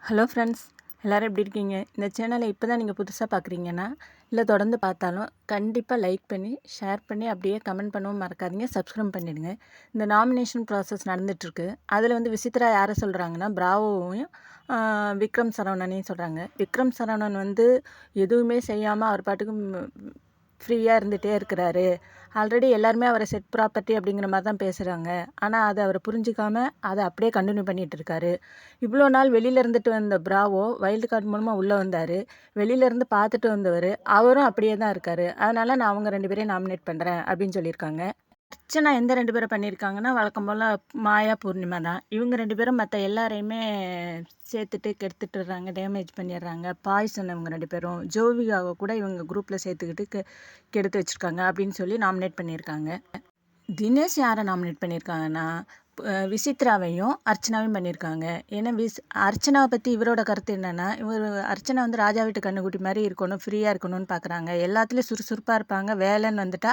Hello friends, எல்லோரும் எப்படி இருக்கீங்க? இந்த சேனலை இப்போ தான் நீங்கள் புதுசாக பார்க்குறீங்கன்னா, இல்லை தொடர்ந்து பார்த்தாலும் கண்டிப்பாக லைக் பண்ணி, ஷேர் பண்ணி, அப்படியே கமெண்ட் பண்ணவும் மறக்காதீங்க. சப்ஸ்கிரைப் பண்ணிவிடுங்க. இந்த நாமினேஷன் ப்ராசஸ் நடந்துகிட்ருக்கு. அதில் வந்து விசித்ரா யாரை சொல்கிறாங்கன்னா, பிராவோவையும் விக்ரம் சரவணனையும் சொல்கிறாங்க. விக்ரம் சரவணன் வந்து எதுவுமே செய்யாமல் அவர் பாட்டுக்கு ஃப்ரீயாக இருந்துகிட்டே இருக்கிறாரு. ஆல்ரெடி எல்லாருமே அவரை செட் ப்ராப்பர்ட்டி அப்படிங்கிற மாதிரி தான் பேசுகிறாங்க. ஆனால் அதை அவர் புரிஞ்சிக்காம அதை அப்படியே கண்டினியூ பண்ணிகிட்டு இருக்காரு. இவ்வளோ நாள் வெளியில் இருந்துட்டு வந்த பிராவோ வைல்டு கார்டு மூலமாக உள்ளே வந்தார். வெளியிலேருந்து பார்த்துட்டு வந்தவர் அவரும் அப்படியே தான் இருக்கார். அதனால் நான் அவங்க 2 பேரையும் நாமினேட் பண்ணுறேன் அப்படின்னு சொல்லியிருக்காங்க. அர்ச்சனா எந்த 2 பேரை பண்ணியிருக்காங்கன்னா, வழக்கம் போல் மாயா, பூர்ணிமா தான். இவங்க 2 பேரும் மற்ற எல்லாரையுமே சேர்த்துட்டு கெடுத்துட்டுறாங்க, டேமேஜ் பண்ணிடுறாங்க. பாய்சன் இவங்க 2 பேரும். ஜோவிகாவை கூட இவங்க குரூப்பில் சேர்த்துக்கிட்டு கெடுத்து வச்சுருக்காங்க அப்படின்னு சொல்லி நாமினேட் பண்ணியிருக்காங்க. தினேஷ் யாரை நாமினேட் பண்ணியிருக்காங்கன்னா, விசித்ராவையும் அர்ச்சனாவையும் பண்ணியிருக்காங்க. ஏன்னா அர்ச்சனாவை பற்றி இவரோட கருத்து என்னென்னா, அர்ச்சனா வந்து ராஜா வீட்டு கண்ணுக்குட்டி மாதிரி இருக்கணும், ஃப்ரீயாக இருக்கணும்னு பார்க்குறாங்க. எல்லாத்துலேயும் சுறுசுறுப்பாக இருப்பாங்க. வேலைன்னு வந்துட்டா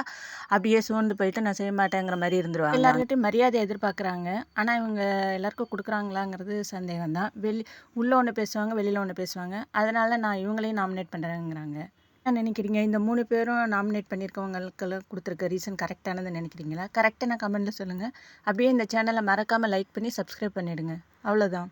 அப்படியே சோர்ந்து போயிட்டு நான் செய்ய மாட்டேங்கிற மாதிரி இருந்துருவாங்க. எல்லாருக்கிட்டையும் மரியாதை எதிர்பார்க்குறாங்க. ஆனால் இவங்க எல்லாருக்கும் கொடுக்குறாங்களாங்கிறது சந்தேகம் தான். உள்ளே ஒன்று பேசுவாங்க, வெளியில் ஒன்று பேசுவாங்க. அதனால் நான் இவங்களையும் நாமினேட் பண்ணுறேங்கிறாங்க. என்ன நினைக்கிறீங்க? இந்த 3 பேரும் நாமினேட் பண்ணியிருக்கவங்களுக்கெல்லாம் கொடுத்துருக்க ரீசன் கரெக்டானதுன்னு நினைக்கிறீங்களா? கரெக்டான கமெண்ட்டில் சொல்லுங்கள். அப்படியே இந்த சேனலை மறக்காமல் லைக் பண்ணி சப்ஸ்கிரைப் பண்ணிவிடுங்க. அவ்வளோதான்.